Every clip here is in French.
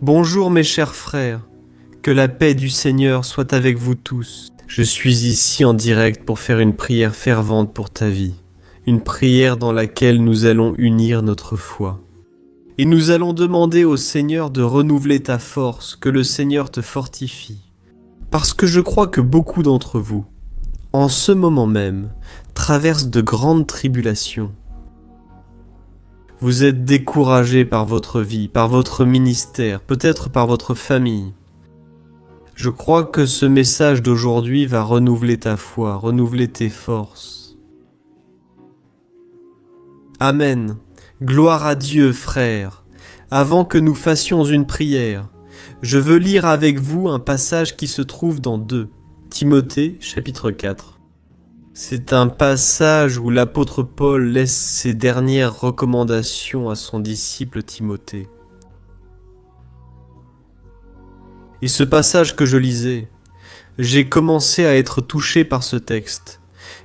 Bonjour mes chers frères, que la paix du Seigneur soit avec vous tous. Je suis ici en direct pour faire une prière fervente pour ta vie, une prière dans laquelle nous allons unir notre foi. Et nous allons demander au Seigneur de renouveler ta force, que le Seigneur te fortifie. Parce que je crois que beaucoup d'entre vous, en ce moment même, traversent de grandes tribulations. Vous êtes découragés par votre vie, par votre ministère, peut-être par votre famille. Je crois que ce message d'aujourd'hui va renouveler ta foi, renouveler tes forces. Amen. Gloire à Dieu, frères. Avant que nous fassions une prière, je veux lire avec vous un passage qui se trouve dans 2 Timothée, chapitre 4. C'est un passage où l'apôtre Paul laisse ses dernières recommandations à son disciple Timothée. Et ce passage que je lisais, j'ai commencé à être touché par ce texte,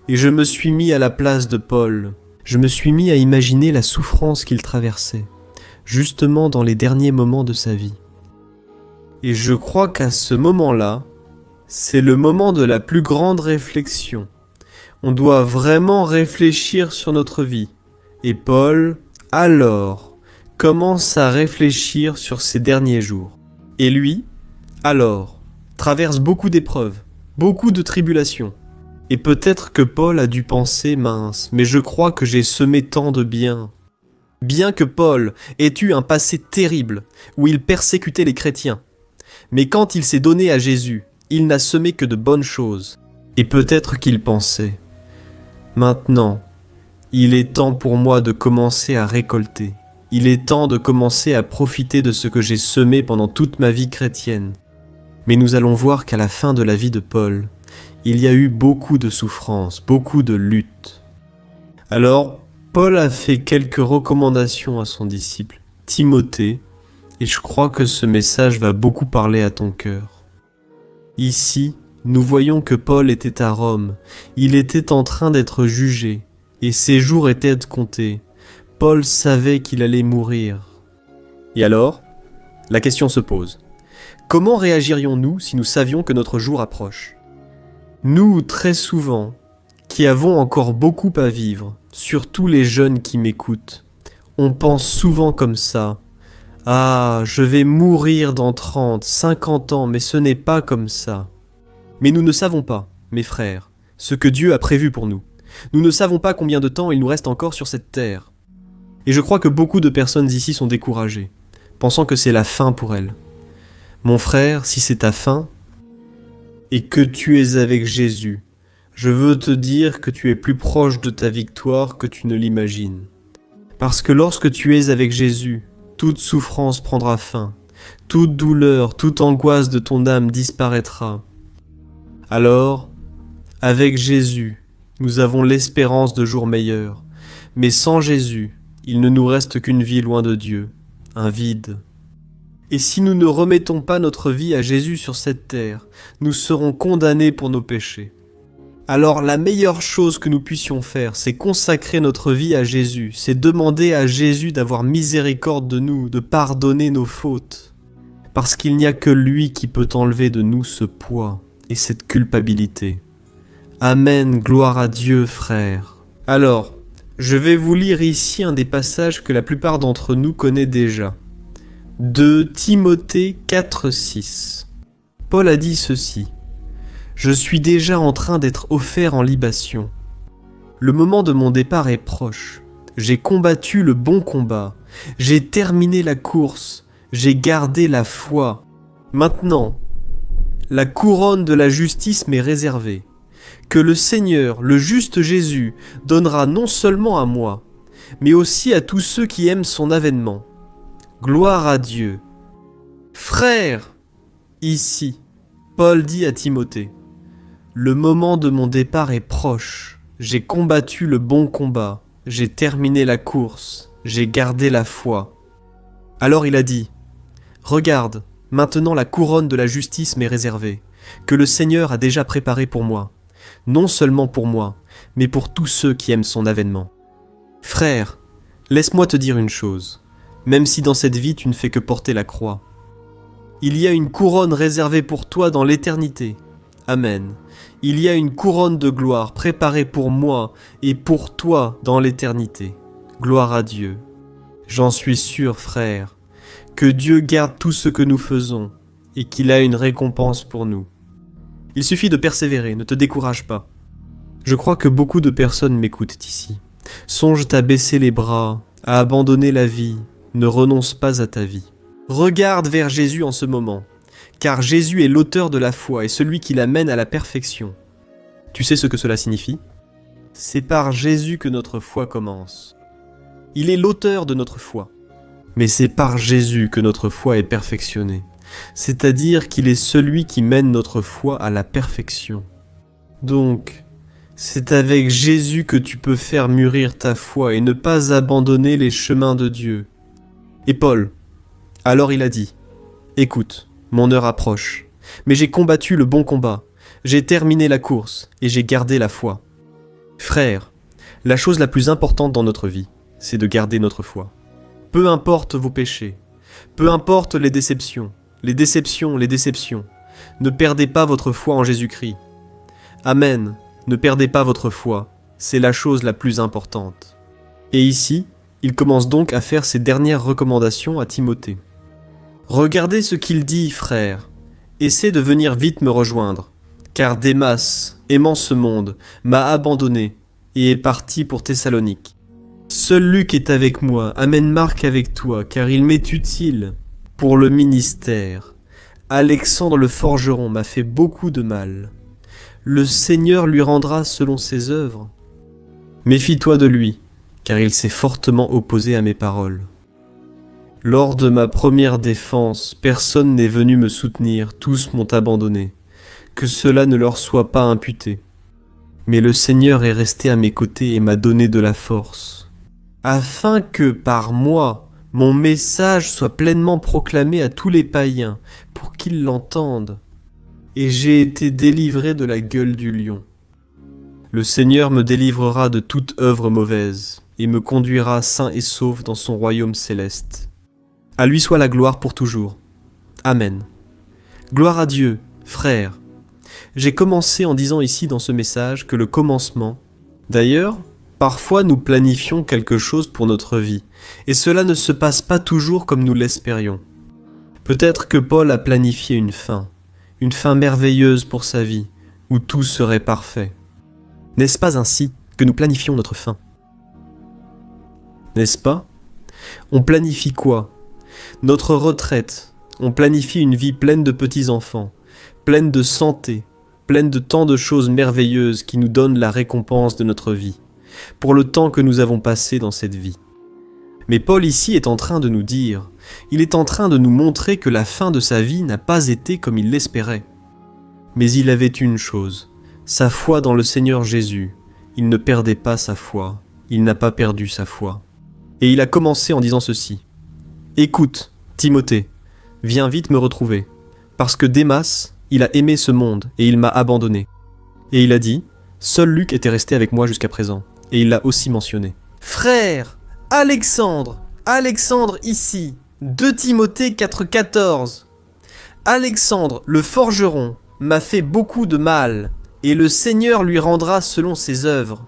et je me suis mis à la place de Paul. Je me suis mis à imaginer la souffrance qu'il traversait, justement dans les derniers moments de sa vie. Et je crois qu'à ce moment-là, c'est le moment de la plus grande réflexion. On doit vraiment réfléchir sur notre vie. Et Paul, alors, commence à réfléchir sur ses derniers jours. Et lui, alors, traverse beaucoup d'épreuves, beaucoup de tribulations. Et peut-être que Paul a dû penser, mince, mais je crois que j'ai semé tant de bien. Bien que Paul ait eu un passé terrible, où il persécutait les chrétiens. Mais quand il s'est donné à Jésus, il n'a semé que de bonnes choses. Et peut-être qu'il pensait, maintenant, il est temps pour moi de commencer à récolter. Il est temps de commencer à profiter de ce que j'ai semé pendant toute ma vie chrétienne. Mais nous allons voir qu'à la fin de la vie de Paul, il y a eu beaucoup de souffrances, beaucoup de luttes. Alors, Paul a fait quelques recommandations à son disciple, Timothée, et je crois que ce message va beaucoup parler à ton cœur. Ici, nous voyons que Paul était à Rome, il était en train d'être jugé, et ses jours étaient comptés. Paul savait qu'il allait mourir. Et alors, la question se pose. Comment réagirions-nous si nous savions que notre jour approche ? Nous, très souvent, qui avons encore beaucoup à vivre, surtout les jeunes qui m'écoutent, on pense souvent comme ça. Ah, je vais mourir dans 30, 50 ans, mais ce n'est pas comme ça. Mais nous ne savons pas, mes frères, ce que Dieu a prévu pour nous. Nous ne savons pas combien de temps il nous reste encore sur cette terre. Et je crois que beaucoup de personnes ici sont découragées, pensant que c'est la fin pour elles. Mon frère, si c'est ta fin, et que tu es avec Jésus, je veux te dire que tu es plus proche de ta victoire que tu ne l'imagines. Parce que lorsque tu es avec Jésus, toute souffrance prendra fin, toute douleur, toute angoisse de ton âme disparaîtra. Alors, avec Jésus, nous avons l'espérance de jours meilleurs, mais sans Jésus, il ne nous reste qu'une vie loin de Dieu, un vide. Et si nous ne remettons pas notre vie à Jésus sur cette terre, nous serons condamnés pour nos péchés. Alors la meilleure chose que nous puissions faire, c'est consacrer notre vie à Jésus, c'est demander à Jésus d'avoir miséricorde de nous, de pardonner nos fautes. Parce qu'il n'y a que lui qui peut enlever de nous ce poids et cette culpabilité. Amen, gloire à Dieu, frères. Alors, je vais vous lire ici un des passages que la plupart d'entre nous connaît déjà. De Timothée 4,6. Paul a dit ceci. « Je suis déjà en train d'être offert en libation. Le moment de mon départ est proche. J'ai combattu le bon combat. J'ai terminé la course. J'ai gardé la foi. Maintenant, la couronne de la justice m'est réservée, que le Seigneur, le juste Jésus, donnera non seulement à moi, mais aussi à tous ceux qui aiment son avènement. Gloire à Dieu. Frères, ici, Paul dit à Timothée, le moment de mon départ est proche. J'ai combattu le bon combat. J'ai terminé la course. J'ai gardé la foi. Alors il a dit, regarde, maintenant la couronne de la justice m'est réservée, que le Seigneur a déjà préparée pour moi, non seulement pour moi, mais pour tous ceux qui aiment son avènement. Frère, laisse-moi te dire une chose, même si dans cette vie tu ne fais que porter la croix. Il y a une couronne réservée pour toi dans l'éternité. Amen. Il y a une couronne de gloire préparée pour moi et pour toi dans l'éternité. Gloire à Dieu. J'en suis sûr, frère, que Dieu garde tout ce que nous faisons et qu'il a une récompense pour nous. Il suffit de persévérer, ne te décourage pas. Je crois que beaucoup de personnes m'écoutent ici. Songe à baisser les bras, à abandonner la vie, ne renonce pas à ta vie. Regarde vers Jésus en ce moment, car Jésus est l'auteur de la foi et celui qui l'amène à la perfection. Tu sais ce que cela signifie ? C'est par Jésus que notre foi commence. Il est l'auteur de notre foi. Mais c'est par Jésus que notre foi est perfectionnée. C'est-à-dire qu'il est celui qui mène notre foi à la perfection. Donc, c'est avec Jésus que tu peux faire mûrir ta foi et ne pas abandonner les chemins de Dieu. Et Paul, alors il a dit, « Écoute, mon heure approche, mais j'ai combattu le bon combat, j'ai terminé la course et j'ai gardé la foi. » Frères, la chose la plus importante dans notre vie, c'est de garder notre foi. Peu importe vos péchés, peu importe les déceptions, ne perdez pas votre foi en Jésus-Christ. Amen, ne perdez pas votre foi, c'est la chose la plus importante. Et ici, il commence donc à faire ses dernières recommandations à Timothée. Regardez ce qu'il dit, frère, essaie de venir vite me rejoindre, car Démas, aimant ce monde, m'a abandonné et est parti pour Thessalonique. Seul Luc est avec moi, amène Marc avec toi, car il m'est utile pour le ministère. Alexandre le forgeron m'a fait beaucoup de mal. Le Seigneur lui rendra selon ses œuvres. Méfie-toi de lui, car il s'est fortement opposé à mes paroles. Lors de ma première défense, personne n'est venu me soutenir, tous m'ont abandonné. Que cela ne leur soit pas imputé. Mais le Seigneur est resté à mes côtés et m'a donné de la force, afin que, par moi, mon message soit pleinement proclamé à tous les païens, pour qu'ils l'entendent. Et j'ai été délivré de la gueule du lion. Le Seigneur me délivrera de toute œuvre mauvaise, et me conduira sain et sauf dans son royaume céleste. À lui soit la gloire pour toujours. Amen. Gloire à Dieu, frères. J'ai commencé en disant ici dans ce message que le commencement, d'ailleurs, parfois nous planifions quelque chose pour notre vie, et cela ne se passe pas toujours comme nous l'espérions. Peut-être que Paul a planifié une fin merveilleuse pour sa vie, où tout serait parfait. N'est-ce pas ainsi que nous planifions notre fin ? N'est-ce pas ? On planifie quoi ? Notre retraite. On planifie une vie pleine de petits-enfants, pleine de santé, pleine de tant de choses merveilleuses qui nous donnent la récompense de notre vie, pour le temps que nous avons passé dans cette vie. Mais Paul ici est en train de nous dire, il est en train de nous montrer que la fin de sa vie n'a pas été comme il l'espérait. Mais il avait une chose, sa foi dans le Seigneur Jésus. Il ne perdait pas sa foi, il n'a pas perdu sa foi. Et il a commencé en disant ceci. « Écoute, Timothée, viens vite me retrouver, parce que Démas, il a aimé ce monde et il m'a abandonné. » Et il a dit, « Seul Luc était resté avec moi jusqu'à présent. » Et il l'a aussi mentionné. « Frère, Alexandre ici, 2 Timothée 4,14. Alexandre, le forgeron, m'a fait beaucoup de mal, et le Seigneur lui rendra selon ses œuvres. »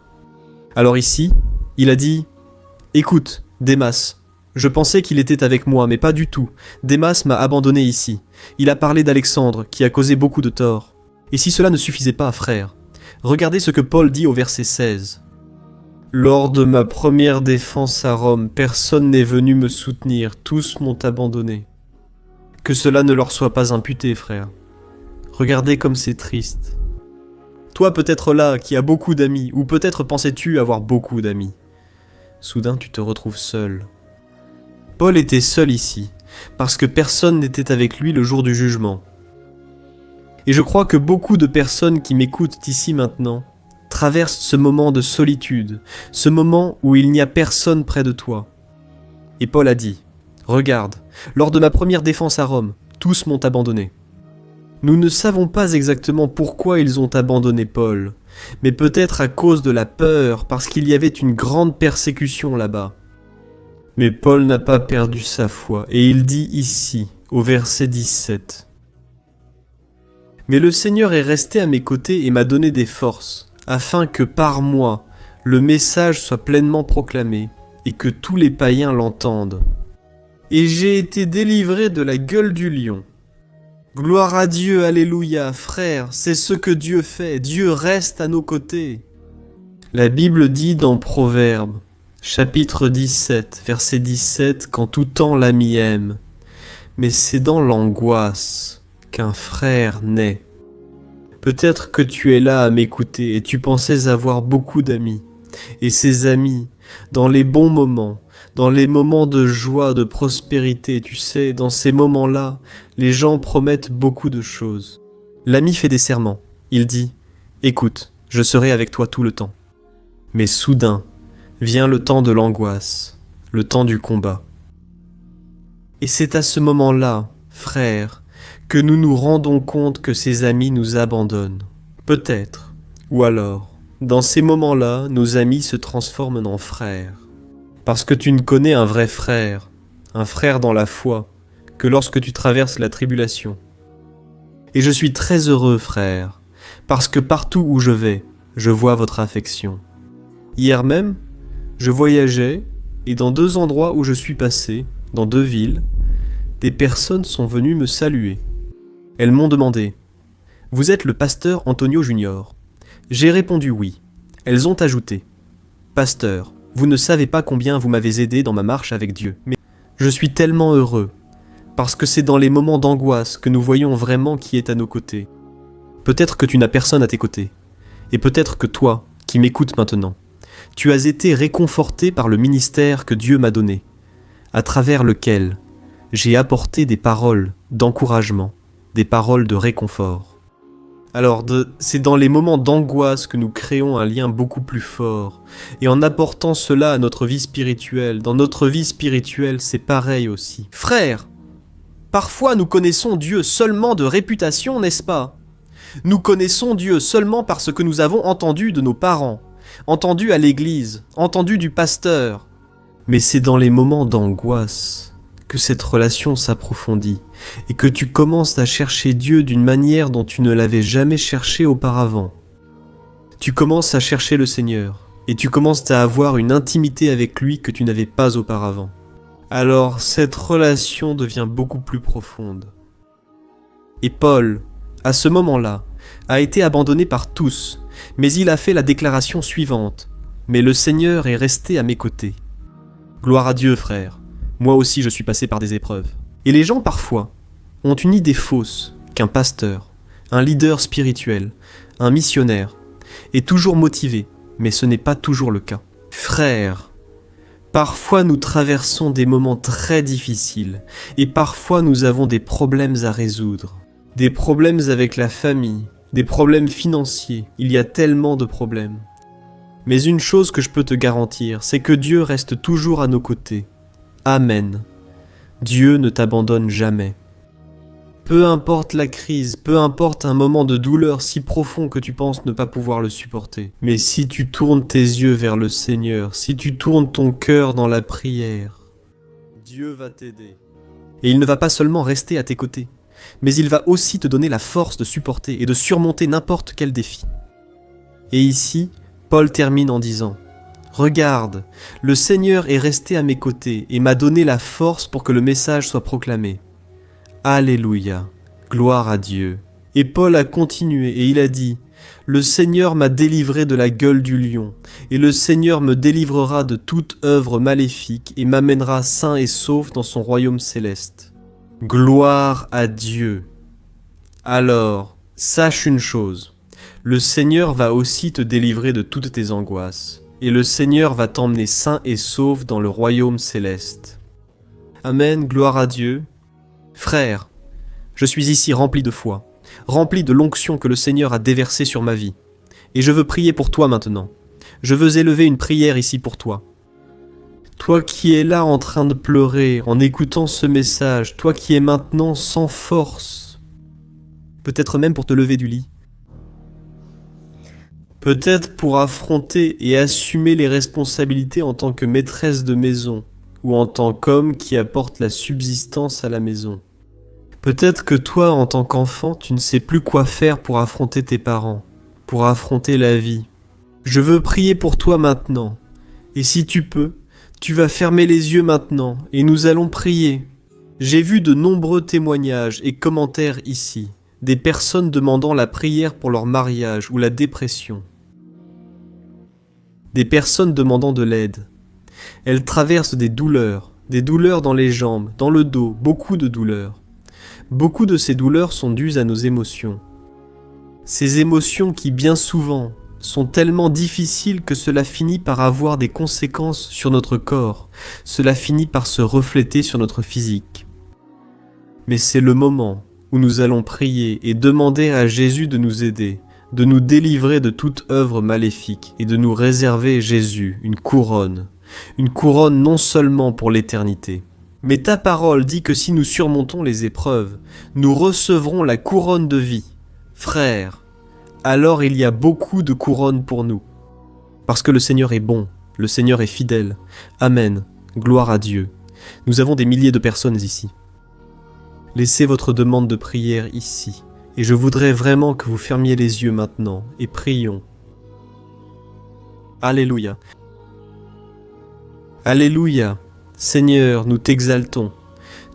Alors ici, il a dit, « Écoute, Démas, je pensais qu'il était avec moi, mais pas du tout. Démas m'a abandonné ici. Il a parlé d'Alexandre, qui a causé beaucoup de tort. Et si cela ne suffisait pas, frère, regardez ce que Paul dit au verset 16. « Lors de ma première défense à Rome, personne n'est venu me soutenir, tous m'ont abandonné. » Que cela ne leur soit pas imputé, frère. Regardez comme c'est triste. Toi peut-être là, qui as beaucoup d'amis, ou peut-être pensais-tu avoir beaucoup d'amis. Soudain tu te retrouves seul. Paul était seul ici, parce que personne n'était avec lui le jour du jugement. Et je crois que beaucoup de personnes qui m'écoutent ici maintenant traversent ce moment de solitude, ce moment où il n'y a personne près de toi. Et Paul a dit, « Regarde, lors de ma première défense à Rome, tous m'ont abandonné. » Nous ne savons pas exactement pourquoi ils ont abandonné Paul, mais peut-être à cause de la peur, parce qu'il y avait une grande persécution là-bas. Mais Paul n'a pas perdu sa foi, et il dit ici, au verset 17. Mais le Seigneur est resté à mes côtés et m'a donné des forces, afin que par moi, le message soit pleinement proclamé, et que tous les païens l'entendent. Et j'ai été délivré de la gueule du lion. Gloire à Dieu, alléluia, frère, c'est ce que Dieu fait, Dieu reste à nos côtés. La Bible dit dans Proverbes, chapitre 17, verset 17, qu'en tout temps l'ami aime. Mais c'est dans l'angoisse qu'un frère naît. Peut-être que tu es là à m'écouter et tu pensais avoir beaucoup d'amis. Et ces amis, dans les bons moments, dans les moments de joie, de prospérité, tu sais, dans ces moments-là, les gens promettent beaucoup de choses. L'ami fait des serments. Il dit « Écoute, je serai avec toi tout le temps. » Mais soudain, vient le temps de l'angoisse, le temps du combat. Et c'est à ce moment-là, frère, que nous nous rendons compte que ces amis nous abandonnent. Peut-être, ou alors, dans ces moments-là, nos amis se transforment en frères. Parce que tu ne connais un vrai frère, un frère dans la foi, que lorsque tu traverses la tribulation. Et je suis très heureux, frère, parce que partout où je vais, je vois votre affection. Hier même, je voyageais, et dans 2 endroits où je suis passé, dans 2 villes, des personnes sont venues me saluer. Elles m'ont demandé « Vous êtes le pasteur Antonio Junior ?» J'ai répondu oui. Elles ont ajouté « Pasteur, vous ne savez pas combien vous m'avez aidé dans ma marche avec Dieu. Mais je suis tellement heureux, parce que c'est dans les moments d'angoisse que nous voyons vraiment qui est à nos côtés. Peut-être que tu n'as personne à tes côtés, et peut-être que toi, qui m'écoutes maintenant, tu as été réconforté par le ministère que Dieu m'a donné, à travers lequel j'ai apporté des paroles d'encouragement, des paroles de réconfort. Alors, c'est dans les moments d'angoisse que nous créons un lien beaucoup plus fort, et en apportant cela à notre vie spirituelle, dans notre vie spirituelle, c'est pareil aussi. Frères, parfois nous connaissons Dieu seulement de réputation, n'est-ce pas? Nous connaissons Dieu seulement parce que nous avons entendu de nos parents, entendu à l'église, entendu du pasteur. Mais c'est dans les moments d'angoisse que cette relation s'approfondit et que tu commences à chercher Dieu d'une manière dont tu ne l'avais jamais cherché auparavant. Tu commences à chercher le Seigneur et tu commences à avoir une intimité avec lui que tu n'avais pas auparavant. Alors cette relation devient beaucoup plus profonde. Et Paul, à ce moment-là, a été abandonné par tous, mais il a fait la déclaration suivante. Mais le Seigneur est resté à mes côtés. Gloire à Dieu, frère. Moi aussi je suis passé par des épreuves. Et les gens parfois ont une idée fausse qu'un pasteur, un leader spirituel, un missionnaire est toujours motivé, mais ce n'est pas toujours le cas. Frère, parfois nous traversons des moments très difficiles et parfois nous avons des problèmes à résoudre. Des problèmes avec la famille, des problèmes financiers, il y a tellement de problèmes. Mais une chose que je peux te garantir, c'est que Dieu reste toujours à nos côtés. Amen. Dieu ne t'abandonne jamais. Peu importe la crise, peu importe un moment de douleur si profond que tu penses ne pas pouvoir le supporter, mais si tu tournes tes yeux vers le Seigneur, si tu tournes ton cœur dans la prière, Dieu va t'aider. Et il ne va pas seulement rester à tes côtés, mais il va aussi te donner la force de supporter et de surmonter n'importe quel défi. Et ici, Paul termine en disant « Regarde, le Seigneur est resté à mes côtés et m'a donné la force pour que le message soit proclamé. Alléluia, gloire à Dieu. » Et Paul a continué et il a dit « Le Seigneur m'a délivré de la gueule du lion, et le Seigneur me délivrera de toute œuvre maléfique et m'amènera sain et sauf dans son royaume céleste. » Gloire à Dieu. Alors, sache une chose, le Seigneur va aussi te délivrer de toutes tes angoisses, et le Seigneur va t'emmener sain et sauf dans le royaume céleste. Amen, gloire à Dieu. Frère, je suis ici rempli de foi, rempli de l'onction que le Seigneur a déversée sur ma vie, et je veux prier pour toi maintenant. Je veux élever une prière ici pour toi. Toi qui es là en train de pleurer, en écoutant ce message, toi qui es maintenant sans force, peut-être même pour te lever du lit, peut-être pour affronter et assumer les responsabilités en tant que maîtresse de maison, ou en tant qu'homme qui apporte la subsistance à la maison. Peut-être que toi, en tant qu'enfant, tu ne sais plus quoi faire pour affronter tes parents, pour affronter la vie. Je veux prier pour toi maintenant. Et si tu peux, tu vas fermer les yeux maintenant et nous allons prier. J'ai vu de nombreux témoignages et commentaires ici, des personnes demandant la prière pour leur mariage ou la dépression. Des personnes demandant de l'aide. Elles traversent des douleurs dans les jambes, dans le dos, beaucoup de douleurs. Beaucoup de ces douleurs sont dues à nos émotions. Ces émotions qui, bien souvent, sont tellement difficiles que cela finit par avoir des conséquences sur notre corps, cela finit par se refléter sur notre physique. Mais c'est le moment où nous allons prier et demander à Jésus de nous aider, de nous délivrer de toute œuvre maléfique et de nous réserver, Jésus, une couronne non seulement pour l'éternité. Mais ta parole dit que si nous surmontons les épreuves, nous recevrons la couronne de vie. Frères, alors il y a beaucoup de couronnes pour nous. Parce que le Seigneur est bon, le Seigneur est fidèle. Amen. Gloire à Dieu. Nous avons des milliers de personnes ici. Laissez votre demande de prière ici. Et je voudrais vraiment que vous fermiez les yeux maintenant et prions. Alléluia. Alléluia. Seigneur, nous t'exaltons.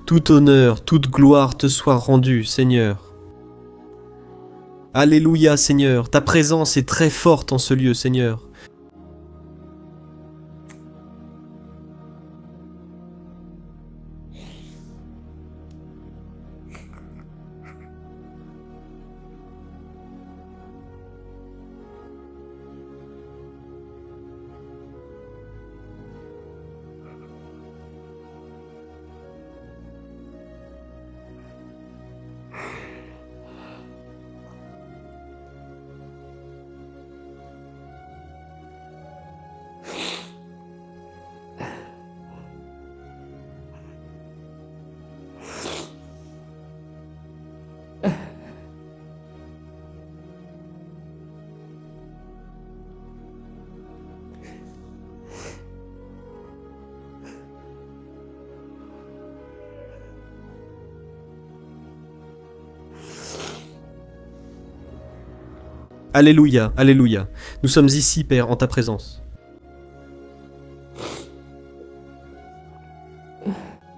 Tout honneur, toute gloire te soit rendue, Seigneur. Alléluia, Seigneur. Ta présence est très forte en ce lieu, Seigneur. Alléluia, Alléluia. Nous sommes ici, Père, en ta présence.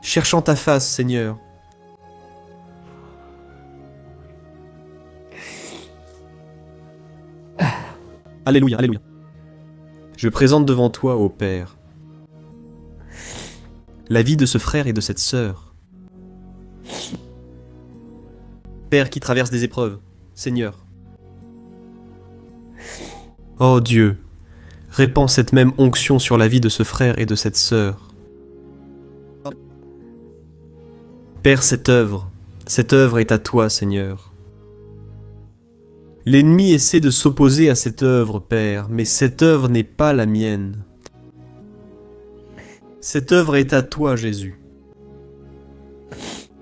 Cherchant ta face, Seigneur. Alléluia, Alléluia. Je présente devant toi, ô Père, la vie de ce frère et de cette sœur. Père qui traverse des épreuves, Seigneur. Oh Dieu, répands cette même onction sur la vie de ce frère et de cette sœur. Père, cette œuvre est à toi, Seigneur. L'ennemi essaie de s'opposer à cette œuvre, Père, mais cette œuvre n'est pas la mienne. Cette œuvre est à toi, Jésus.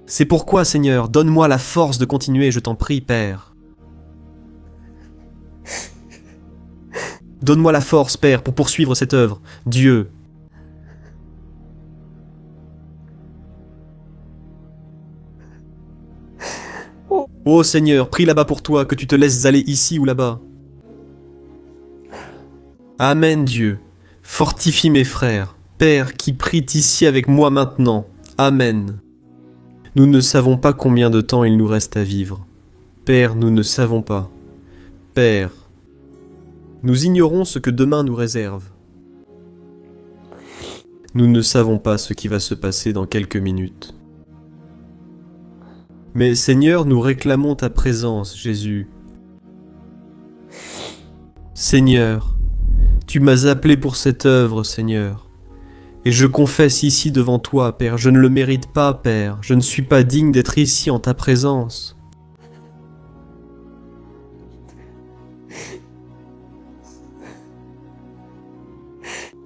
C'est pourquoi, Seigneur, donne-moi la force de continuer, je t'en prie, Père. Donne-moi la force, Père, pour poursuivre cette œuvre. Dieu. Oh Seigneur, prie là-bas pour toi, que tu te laisses aller ici ou là-bas. Amen, Dieu. Fortifie mes frères, Père, qui prient ici avec moi maintenant. Amen. Nous ne savons pas combien de temps il nous reste à vivre. Père, nous ne savons pas. Père, nous ignorons ce que demain nous réserve. Nous ne savons pas ce qui va se passer dans quelques minutes. Mais Seigneur, nous réclamons ta présence, Jésus. Seigneur, tu m'as appelé pour cette œuvre, Seigneur. Et je confesse ici devant toi, Père, je ne le mérite pas, Père. Je ne suis pas digne d'être ici en ta présence.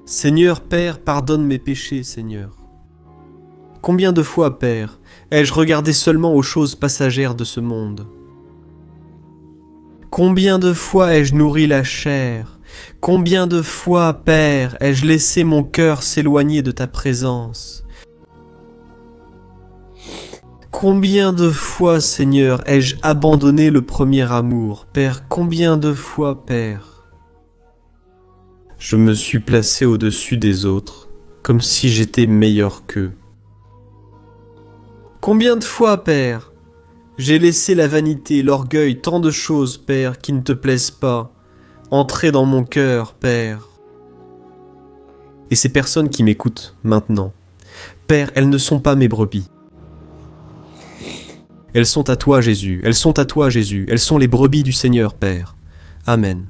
Seigneur, Père, pardonne mes péchés, Seigneur. Combien de fois, Père, ai-je regardé seulement aux choses passagères de ce monde? Combien de fois ai-je nourri la chair? Combien de fois, Père, ai-je laissé mon cœur s'éloigner de ta présence? Combien de fois, Seigneur, ai-je abandonné le premier amour? Père, combien de fois, Père? Je me suis placé au-dessus des autres, comme si j'étais meilleur qu'eux. Combien de fois, Père, j'ai laissé la vanité, l'orgueil, tant de choses, Père, qui ne te plaisent pas, entrer dans mon cœur, Père. Et ces personnes qui m'écoutent maintenant, Père, elles ne sont pas mes brebis. Elles sont à toi, Jésus. Elles sont à toi, Jésus. Elles sont les brebis du Seigneur, Père. Amen.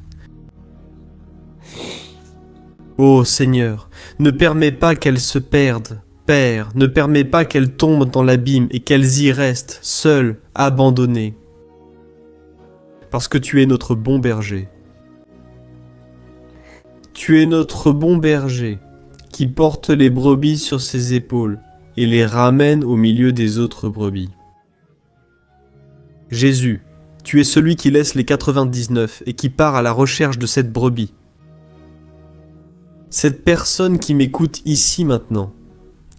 Ô Seigneur, ne permets pas qu'elles se perdent. Père, ne permets pas qu'elles tombent dans l'abîme et qu'elles y restent, seules, abandonnées. Parce que tu es notre bon berger. Tu es notre bon berger qui porte les brebis sur ses épaules et les ramène au milieu des autres brebis. Jésus, tu es celui qui laisse les 99 et qui part à la recherche de cette brebis. Cette personne qui m'écoute ici maintenant,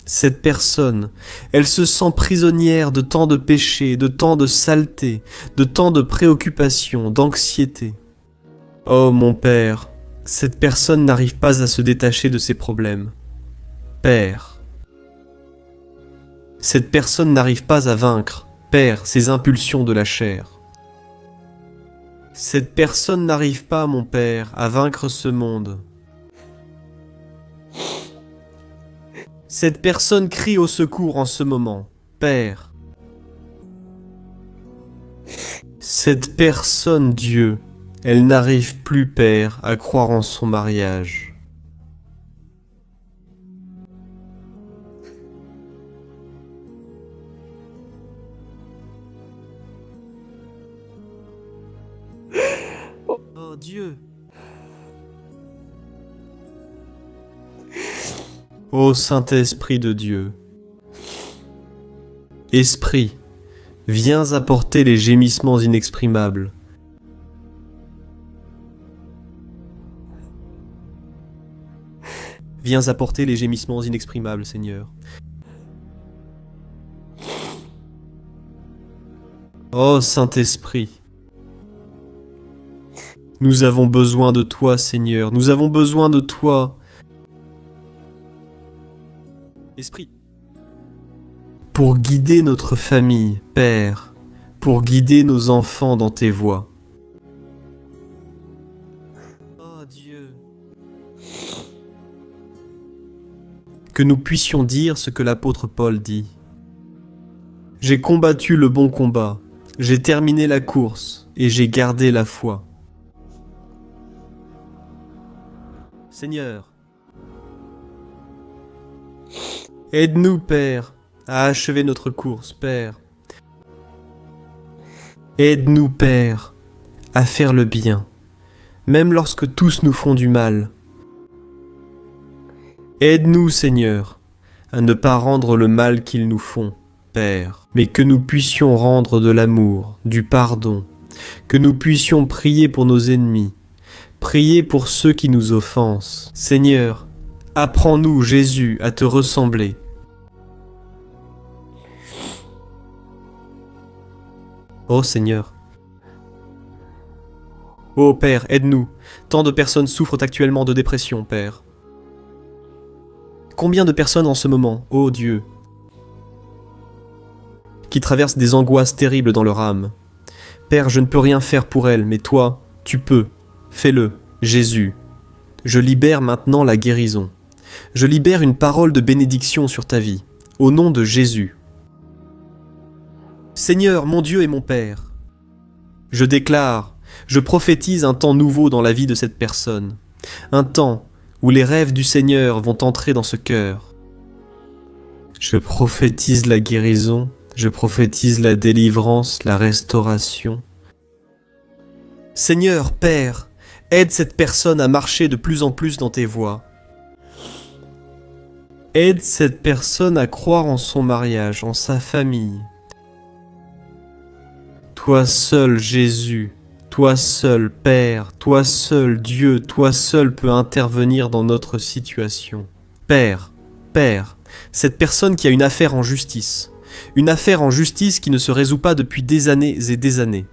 cette personne, elle se sent prisonnière de tant de péchés, de tant de saleté, de tant de préoccupations, d'anxiété. Oh mon Père, cette personne n'arrive pas à se détacher de ses problèmes. Père, cette personne n'arrive pas à vaincre, Père, ses impulsions de la chair. Cette personne n'arrive pas, mon Père, à vaincre ce monde. Cette personne crie au secours en ce moment, Père. Cette personne, Dieu, elle n'arrive plus, Père, à croire en son mariage. Oh Dieu! Ô Saint-Esprit de Dieu, Esprit, viens apporter les gémissements inexprimables. Viens apporter les gémissements inexprimables, Seigneur. Ô Saint-Esprit, nous avons besoin de toi, Seigneur, nous avons besoin de toi. Esprit, pour guider notre famille, Père, pour guider nos enfants dans tes voies. Oh Dieu, que nous puissions dire ce que l'apôtre Paul dit. J'ai combattu le bon combat, j'ai terminé la course et j'ai gardé la foi. Seigneur, aide-nous, Père, à achever notre course, Père. Aide-nous, Père, à faire le bien, même lorsque tous nous font du mal. Aide-nous, Seigneur, à ne pas rendre le mal qu'ils nous font, Père, mais que nous puissions rendre de l'amour, du pardon, que nous puissions prier pour nos ennemis, prier pour ceux qui nous offensent. Seigneur, apprends-nous, Jésus, à te ressembler. Ô Seigneur. Ô Père, aide-nous. Tant de personnes souffrent actuellement de dépression, Père. Combien de personnes en ce moment, ô Dieu, qui traversent des angoisses terribles dans leur âme. Père, je ne peux rien faire pour elles, mais toi, tu peux. Fais-le, Jésus. Je libère maintenant la guérison. Je libère une parole de bénédiction sur ta vie, au nom de Jésus. Seigneur, mon Dieu et mon Père, je déclare, je prophétise un temps nouveau dans la vie de cette personne, un temps où les rêves du Seigneur vont entrer dans ce cœur. Je prophétise la guérison, je prophétise la délivrance, la restauration. Seigneur, Père, aide cette personne à marcher de plus en plus dans tes voies. Aide cette personne à croire en son mariage, en sa famille. Toi seul, Jésus, toi seul, Père, toi seul, Dieu, toi seul peux intervenir dans notre situation. Père, Père, cette personne qui a une affaire en justice, Une affaire en justice qui ne se résout pas depuis des années et des années.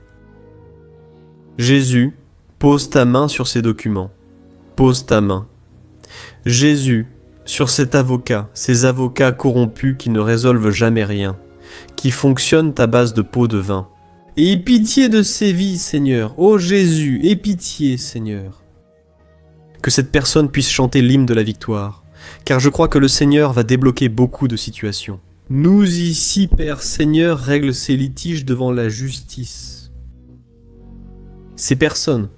Jésus, pose ta main sur ces documents. Pose ta main. Jésus, sur cet avocat, ces avocats corrompus qui ne résolvent jamais rien, qui fonctionnent à base de pots de vin. Aie pitié de ces vies, Seigneur. Ô Jésus, aie pitié, Seigneur. Que cette personne puisse chanter l'hymne de la victoire, car je crois que le Seigneur va débloquer beaucoup de situations. Nous ici, Père Seigneur, règle ces litiges devant la justice. Ces personnes,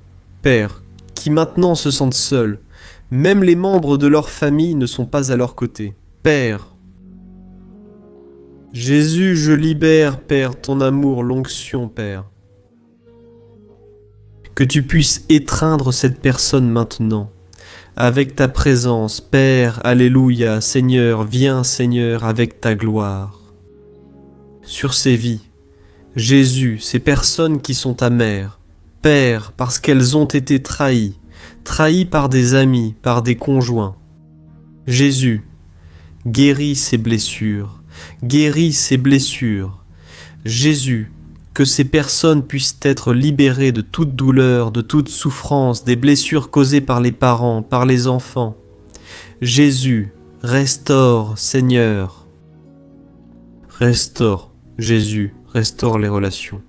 Père, qui maintenant se sentent seules, même les membres de leur famille ne sont pas à leur côté. Père, Jésus, je libère, Père, ton amour, l'onction, Père. Que tu puisses étreindre cette personne maintenant, avec ta présence, Père, alléluia, Seigneur, viens, Seigneur, avec ta gloire. Sur ces vies, Jésus, ces personnes qui sont amères, Père, parce qu'elles ont été trahies par des amis, par des conjoints. Jésus, guéris ces blessures. Guéris ces blessures. Jésus, que ces personnes puissent être libérées de toute douleur, de toute souffrance, des blessures causées par les parents, par les enfants. Jésus, restaure, Seigneur. Restaure, Jésus, restaure les relations.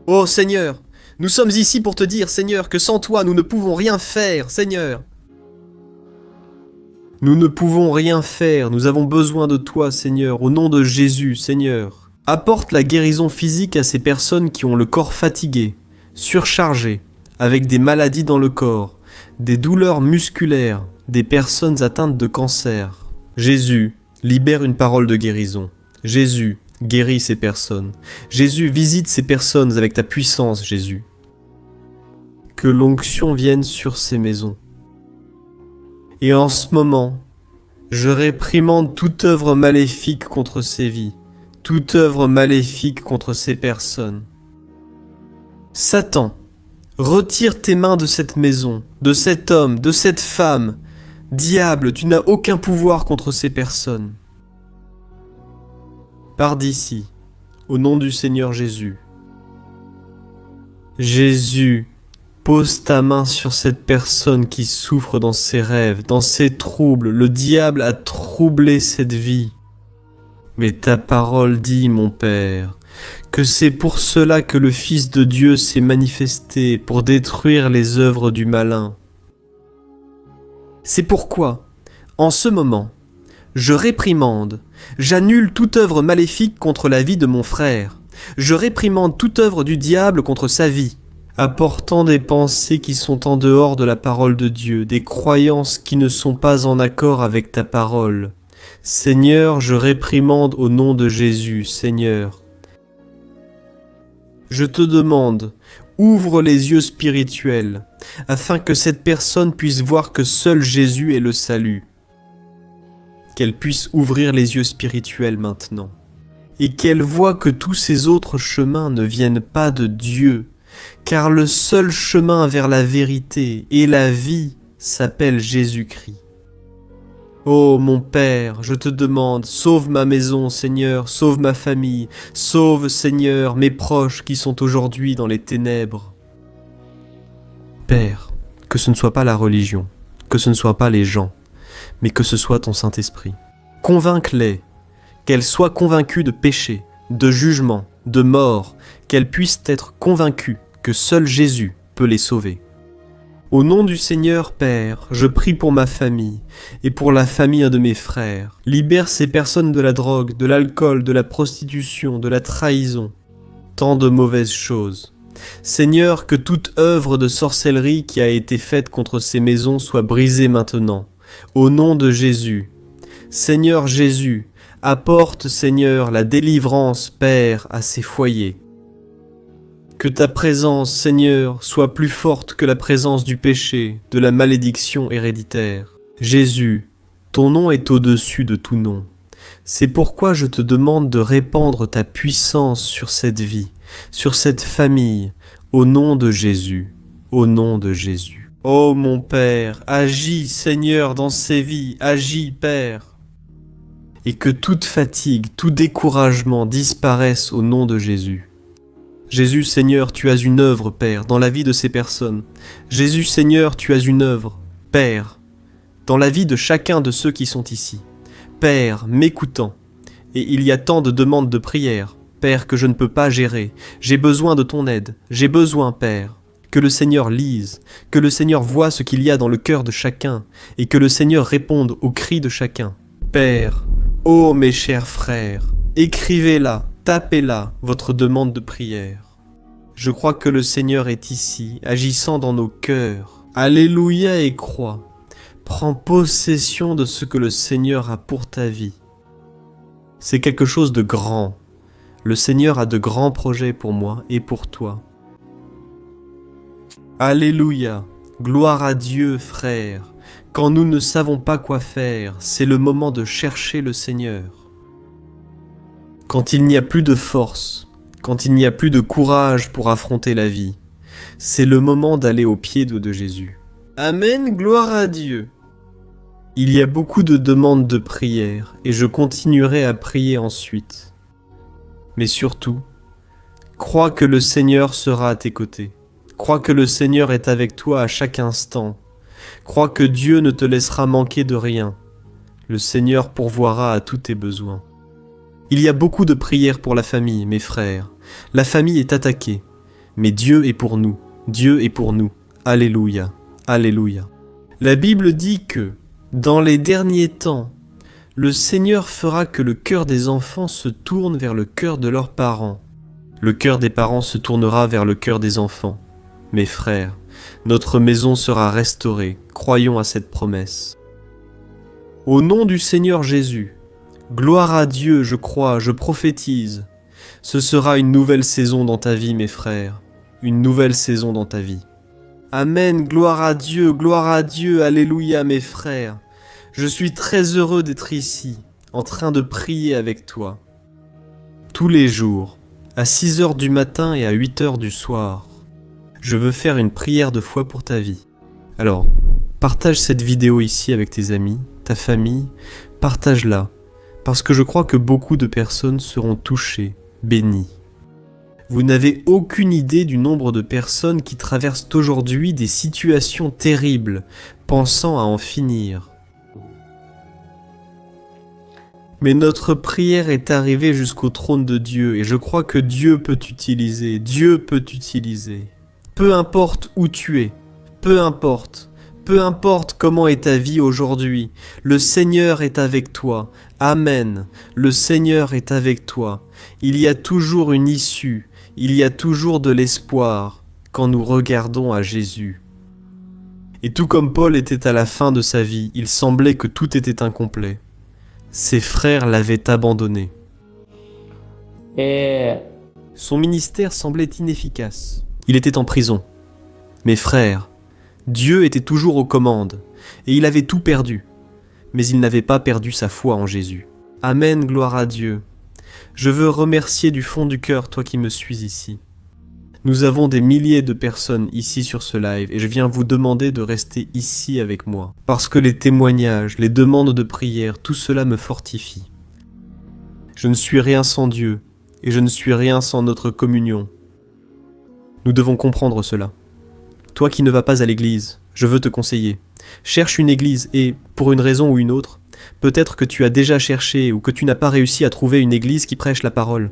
Oh Seigneur, nous sommes ici pour te dire, Seigneur, que sans toi, nous ne pouvons rien faire, Seigneur. Nous ne pouvons rien faire, nous avons besoin de toi, Seigneur, au nom de Jésus, Seigneur. Apporte la guérison physique à ces personnes qui ont le corps fatigué, surchargé, avec des maladies dans le corps, des douleurs musculaires, des personnes atteintes de cancer. Jésus, libère une parole de guérison. Jésus, guéris ces personnes. Jésus, visite ces personnes avec ta puissance, Jésus. Que l'onction vienne sur ces maisons. Et en ce moment, je réprimande toute œuvre maléfique contre ces vies, toute œuvre maléfique contre ces personnes. Satan, retire tes mains de cette maison, de cet homme, de cette femme. Diable, tu n'as aucun pouvoir contre ces personnes. Pars d'ici, au nom du Seigneur Jésus. Jésus, pose ta main sur cette personne qui souffre dans ses rêves, dans ses troubles. Le diable a troublé cette vie. Mais ta parole dit, mon Père, que c'est pour cela que le Fils de Dieu s'est manifesté, pour détruire les œuvres du malin. C'est pourquoi, en ce moment, je réprimande, j'annule toute œuvre maléfique contre la vie de mon frère. Je réprimande toute œuvre du diable contre sa vie, apportant des pensées qui sont en dehors de la parole de Dieu, des croyances qui ne sont pas en accord avec ta parole. Seigneur, je réprimande au nom de Jésus, Seigneur. Je te demande, ouvre les yeux spirituels, afin que cette personne puisse voir que seul Jésus est le salut. Qu'elle puisse ouvrir les yeux spirituels maintenant, et qu'elle voie que tous ces autres chemins ne viennent pas de Dieu, car le seul chemin vers la vérité et la vie s'appelle Jésus-Christ. Ô mon Père, je te demande, sauve ma maison, Seigneur, sauve ma famille, sauve, Seigneur, mes proches qui sont aujourd'hui dans les ténèbres. Père, que ce ne soit pas la religion, que ce ne soit pas les gens, mais que ce soit ton Saint-Esprit. Convainc-les, qu'elles soient convaincues de péché, de jugement, de mort, qu'elles puissent être convaincues que seul Jésus peut les sauver. Au nom du Seigneur, Père, je prie pour ma famille et pour la famille de mes frères. Libère ces personnes de la drogue, de l'alcool, de la prostitution, de la trahison. Tant de mauvaises choses. Seigneur, que toute œuvre de sorcellerie qui a été faite contre ces maisons soit brisée maintenant. Au nom de Jésus. Seigneur Jésus, apporte, Seigneur, la délivrance, Père, à ces foyers. Que ta présence, Seigneur, soit plus forte que la présence du péché, de la malédiction héréditaire. Jésus, ton nom est au-dessus de tout nom. C'est pourquoi je te demande de répandre ta puissance sur cette vie, sur cette famille, au nom de Jésus, au nom de Jésus. Ô mon Père, agis, Seigneur, dans ces vies, agis, Père. et que toute fatigue, tout découragement disparaisse au nom de Jésus. Jésus Seigneur, tu as une œuvre, Père, dans la vie de ces personnes. Jésus Seigneur, tu as une œuvre, Père, dans la vie de chacun de ceux qui sont ici. Père, m'écoutant, et il y a tant de demandes de prière, Père, que je ne peux pas gérer. J'ai besoin de ton aide, j'ai besoin, Père, que le Seigneur lise, que le Seigneur voie ce qu'il y a dans le cœur de chacun, et que le Seigneur réponde aux cris de chacun. Père, ô mes chers frères, écrivez-la, tapez-la, votre demande de prière. Je crois que le Seigneur est ici, agissant dans nos cœurs. Alléluia et crois. Prends possession de ce que le Seigneur a pour ta vie. C'est quelque chose de grand. Le Seigneur a de grands projets pour moi et pour toi. Alléluia, gloire à Dieu, frère. Quand nous ne savons pas quoi faire, c'est le moment de chercher le Seigneur. Quand il n'y a plus de force, quand il n'y a plus de courage pour affronter la vie, c'est le moment d'aller aux pieds de Jésus. Amen, gloire à Dieu. Il y a beaucoup de demandes de prière et je continuerai à prier ensuite. Mais surtout, crois que le Seigneur sera à tes côtés. Crois que le Seigneur est avec toi à chaque instant. Crois que Dieu ne te laissera manquer de rien. Le Seigneur pourvoira à tous tes besoins. Il y a beaucoup de prières pour la famille, mes frères. La famille est attaquée, mais Dieu est pour nous. Dieu est pour nous. Alléluia. Alléluia. La Bible dit que, dans les derniers temps, le Seigneur fera que le cœur des enfants se tourne vers le cœur de leurs parents. Le cœur des parents se tournera vers le cœur des enfants. Mes frères, notre maison sera restaurée, croyons à cette promesse. Au nom du Seigneur Jésus, gloire à Dieu, je crois, je prophétise. Ce sera une nouvelle saison dans ta vie, mes frères, une nouvelle saison dans ta vie. Amen, gloire à Dieu, alléluia, mes frères. Je suis très heureux d'être ici, en train de prier avec toi. Tous les jours, à 6 heures du matin et à 8 heures du soir, je veux faire une prière de foi pour ta vie. Alors, partage cette vidéo ici avec tes amis, ta famille, partage-la, parce que je crois que beaucoup de personnes seront touchées, bénies. Vous n'avez aucune idée du nombre de personnes qui traversent aujourd'hui des situations terribles, pensant à en finir. Mais notre prière est arrivée jusqu'au trône de Dieu et je crois que Dieu peut t'utiliser, Dieu peut t'utiliser. Peu importe où tu es, peu importe comment est ta vie aujourd'hui, le Seigneur est avec toi. Amen, le Seigneur est avec toi. Il y a toujours une issue, il y a toujours de l'espoir quand nous regardons à Jésus. Et tout comme Paul était à la fin de sa vie, il semblait que tout était incomplet. Ses frères l'avaient abandonné. Son ministère semblait inefficace. Il était en prison. Mes frères, Dieu était toujours aux commandes, et il avait tout perdu. Mais il n'avait pas perdu sa foi en Jésus. Amen, gloire à Dieu. Je veux remercier du fond du cœur toi qui me suis ici. Nous avons des milliers de personnes ici sur ce live et je viens vous demander de rester ici avec moi. Parce que les témoignages, les demandes de prière, tout cela me fortifie. Je ne suis rien sans Dieu et je ne suis rien sans notre communion. Nous devons comprendre cela. Toi qui ne vas pas à l'église, je veux te conseiller. Cherche une église et, pour une raison ou une autre, peut-être que tu as déjà cherché ou que tu n'as pas réussi à trouver une église qui prêche la parole.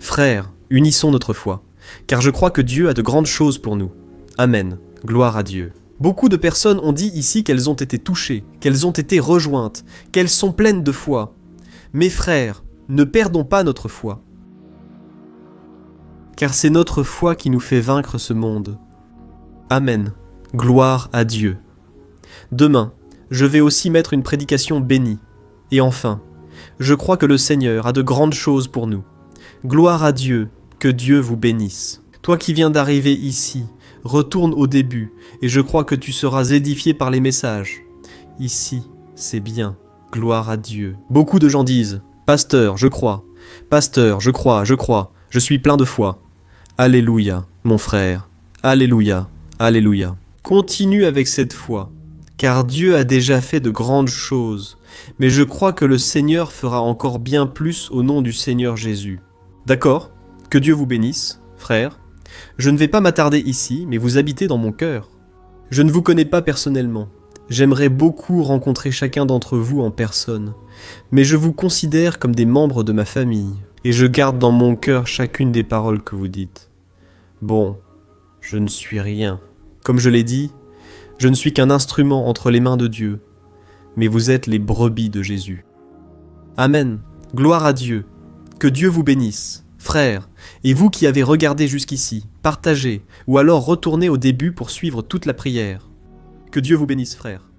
Frères, unissons notre foi, car je crois que Dieu a de grandes choses pour nous. Amen. Gloire à Dieu. Beaucoup de personnes ont dit ici qu'elles ont été touchées, qu'elles ont été rejointes, qu'elles sont pleines de foi. Mes frères, ne perdons pas notre foi. Car c'est notre foi qui nous fait vaincre ce monde. Amen. Gloire à Dieu. Demain, je vais aussi mettre une prédication bénie. Et enfin, je crois que le Seigneur a de grandes choses pour nous. Gloire à Dieu, que Dieu vous bénisse. Toi qui viens d'arriver ici, retourne au début, et je crois que tu seras édifié par les messages. Ici, c'est bien. Gloire à Dieu. Beaucoup de gens disent, « Pasteur, je crois. Pasteur, je crois. Je suis plein de foi. » Alléluia, mon frère. Alléluia. Alléluia. Continue avec cette foi, car Dieu a déjà fait de grandes choses, mais je crois que le Seigneur fera encore bien plus au nom du Seigneur Jésus. D'accord, que Dieu vous bénisse, frère. Je ne vais pas m'attarder ici, mais vous habitez dans mon cœur. Je ne vous connais pas personnellement. J'aimerais beaucoup rencontrer chacun d'entre vous en personne, mais je vous considère comme des membres de ma famille, et je garde dans mon cœur chacune des paroles que vous dites. Bon, je ne suis rien. Comme je l'ai dit, je ne suis qu'un instrument entre les mains de Dieu, mais vous êtes les brebis de Jésus. Amen. Gloire à Dieu. Que Dieu vous bénisse, frères, et vous qui avez regardé jusqu'ici, partagez, ou alors retournez au début pour suivre toute la prière. Que Dieu vous bénisse, frères.